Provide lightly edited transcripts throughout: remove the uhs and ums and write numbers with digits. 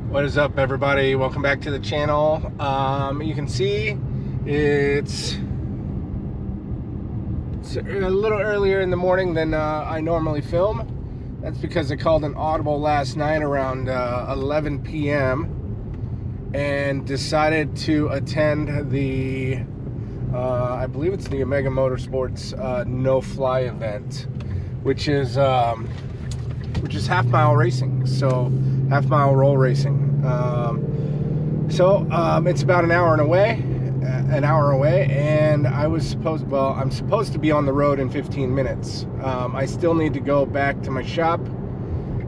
What is up, everybody? Welcome back to the channel. You can see it's a little earlier in the morning than I normally film. That's because I called an audible last night around 11 p.m. and decided to attend the I believe it's the Omega Motorsports no-fly event, which is half-mile racing, so half-mile roll racing. It's about an hour away, and I'm supposed to be on the road in 15 minutes. I still need to go back to my shop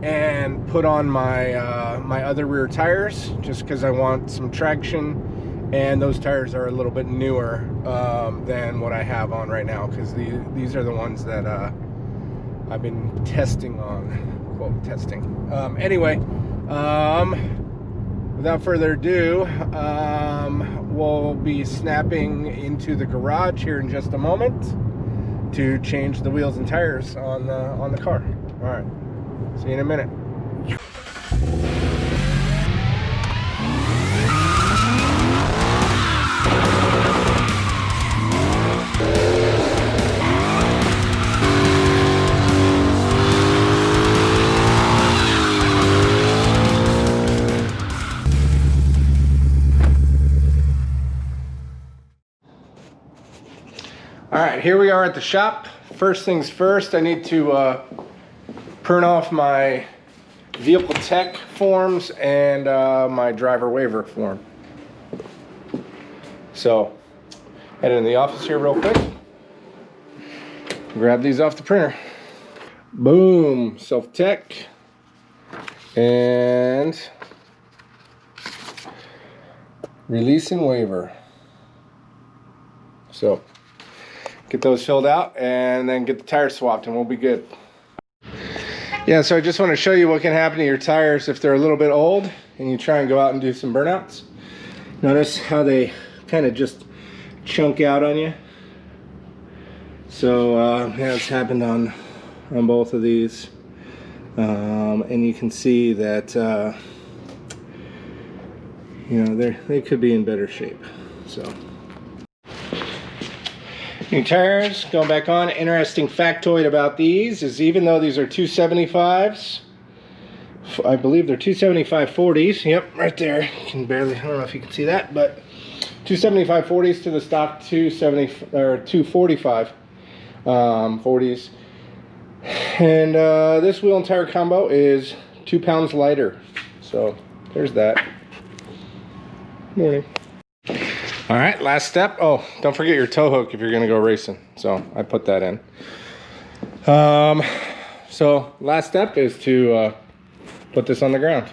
and put on my my other rear tires, just because I want some traction, and those tires are a little bit newer than what I have on right now, because these are the ones that I've been testing on, quote testing. Anyway, without further ado, we'll be snapping into the garage here in just a moment to change the wheels and tires on the car. All right, see you in a minute. All right, here we are at the shop. First things first, I need to print off my vehicle tech forms and my driver waiver form. So, head into the office here real quick. Grab these off the printer. Boom, self-tech. And release and waiver. So, get those filled out and then get the tires swapped and we'll be good. Yeah, so I just want to show you what can happen to your tires if they're a little bit old and you try and go out and do some burnouts. Notice how they kind of just chunk out on you. So yeah, it's happened on both of these, and you can see that you know, they could be in better shape. So new tires going back on. Interesting factoid about these is, even though these are 275s, I believe they're 275 40s. Yep, right there. You can barely, I don't know if you can see that, but 275 40s to the stock 270 or 245 40s. And this wheel and tire combo is 2 pounds lighter. So there's that. Morning. All right, last step. Oh, don't forget your tow hook if you're gonna go racing. So I put that in. So last step is to put this on the ground.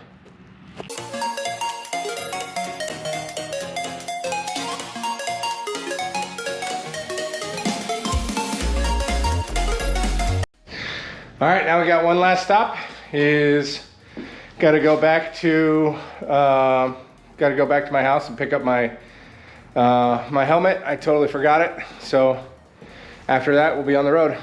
All right, now we got one last stop. Is got to go back to my house and pick up my my helmet. I totally forgot it, so after that we'll be on the road.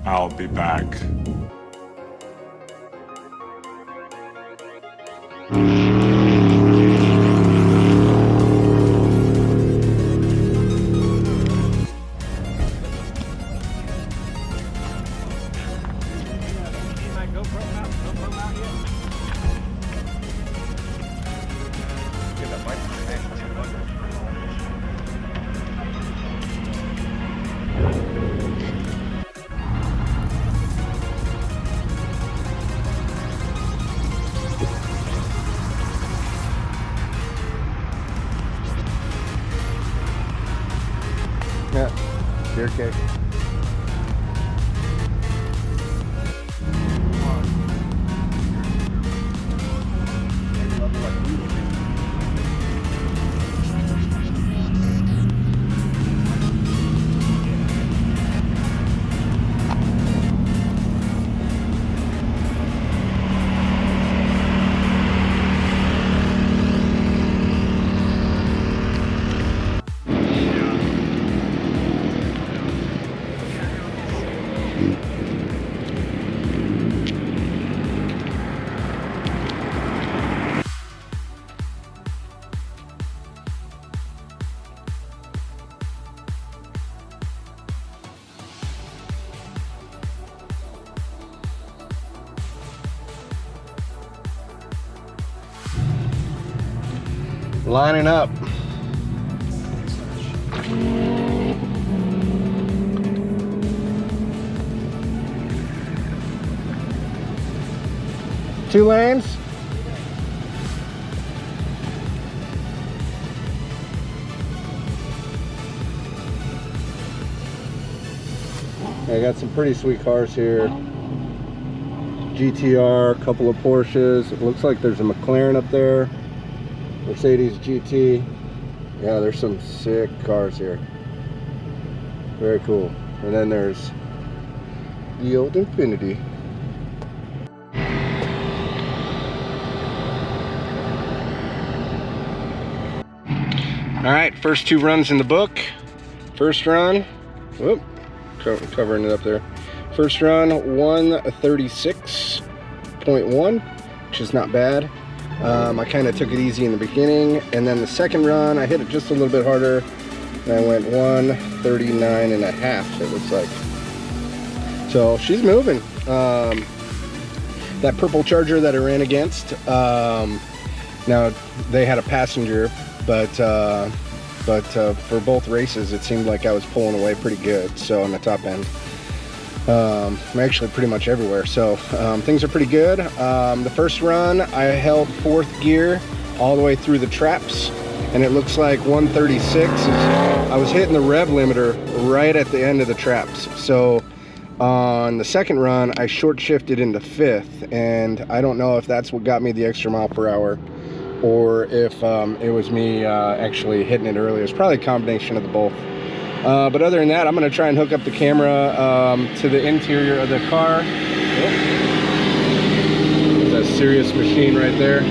I'll be back. Deer cake. Lining up. Two lanes. I got some pretty sweet cars here. GTR, a couple of Porsches. It looks like there's a McLaren up there. Mercedes GT. Yeah, there's some sick cars here. Very cool. And then there's the old Infinity. All right, first two runs in the book. First run, whoop, covering it up there. First run, 136.1, which is not bad. I kind of took it easy in the beginning, and then the second run I hit it just a little bit harder, and I went 139.5, it looks like. So she's moving. That purple Charger that I ran against, now they had a passenger, but for both races it seemed like I was pulling away pretty good, so on the top end. I'm actually pretty much everywhere, so things are pretty good. The first run I held 4th gear all the way through the traps, and it looks like 136 I was hitting the rev limiter right at the end of the traps. So on the second run I short shifted into 5th, and I don't know if that's what got me the extra mile per hour or if it was me actually hitting it early. It's probably a combination of the both. But other than that, I'm going to try and hook up the camera to the interior of the car. That's a serious machine right there.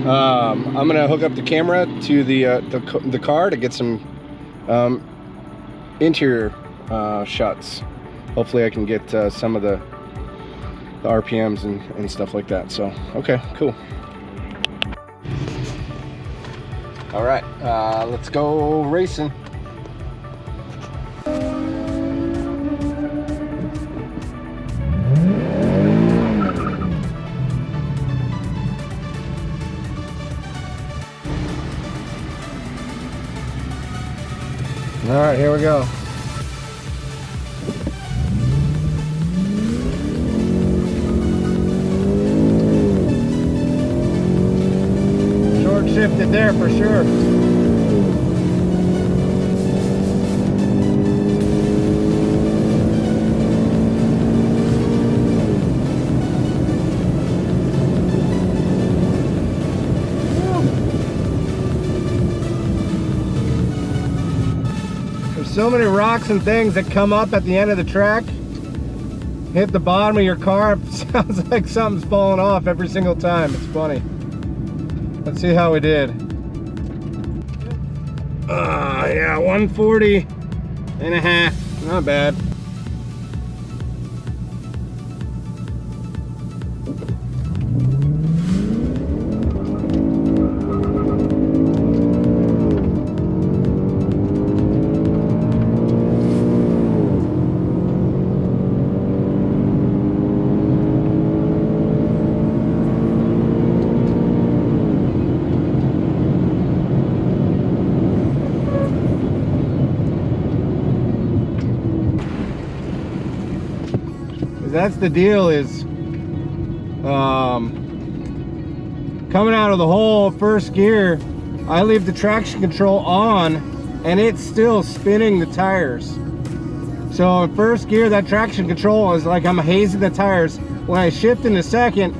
I'm going to hook up the camera to the car to get some interior shots. Hopefully I can get some of the RPMs and stuff like that. So, okay, cool. All right, let's go racing. All right, here we go. Short shifted there for sure. So many rocks and things that come up at the end of the track, hit the bottom of your car. It sounds like something's falling off every single time. It's funny. Let's see how we did. Yeah, 140.5. Not bad. That's the deal, is coming out of the hole, first gear, I leave the traction control on and it's still spinning the tires. So in first gear, that traction control is like I'm hazing the tires. When I shift into second,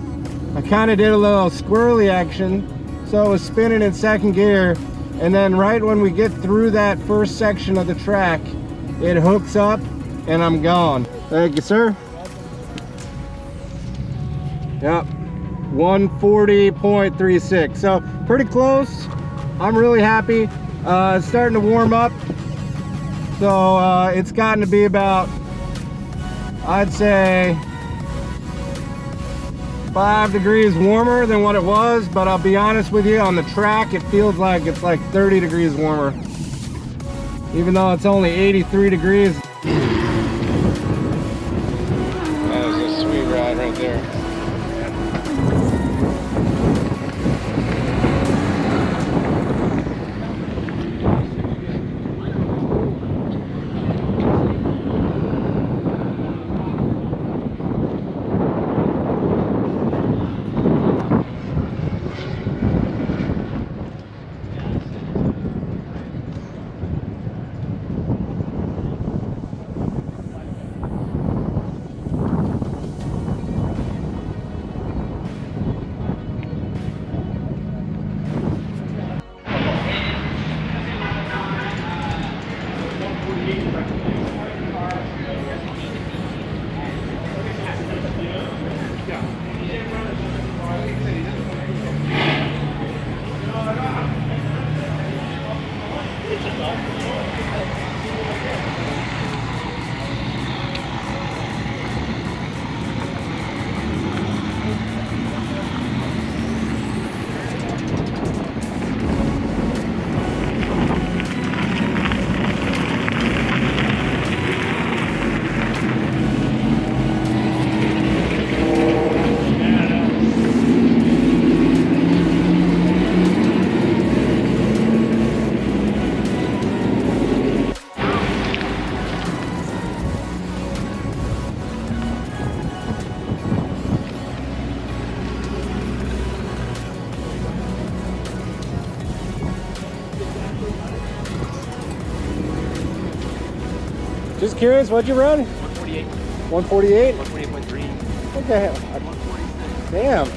I kind of did a little squirrely action, so it was spinning in second gear, and then right when we get through that first section of the track, it hooks up and I'm gone. Thank you, sir. Yep, 140.36, so pretty close. I'm really happy. It's starting to warm up, so it's gotten to be about, I'd say, 5 degrees warmer than what it was, but I'll be honest with you, on the track it feels like it's like 30 degrees warmer, even though it's only 83 degrees. That was a sweet ride right there. Just curious, what'd you run? 148. 148? 148.3. What the hell? 146. Damn.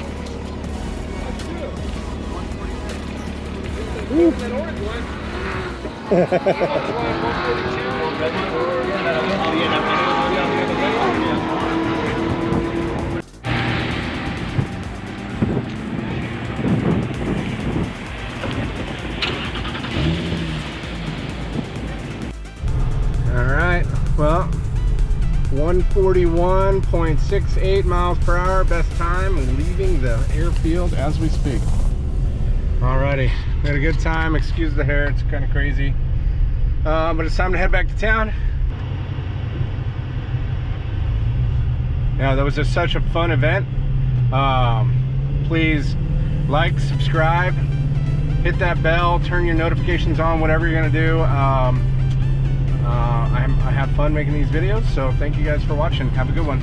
That orange one. That one, 142. Alright, well, 141.68 miles per hour, best time, leaving the airfield as we speak. Alrighty, we had a good time. Excuse the hair, it's kind of crazy. But it's time to head back to town. Yeah, that was just such a fun event. Please like, subscribe, hit that bell, turn your notifications on, whatever you're gonna do. I have fun making these videos, so thank you guys for watching. Have a good one.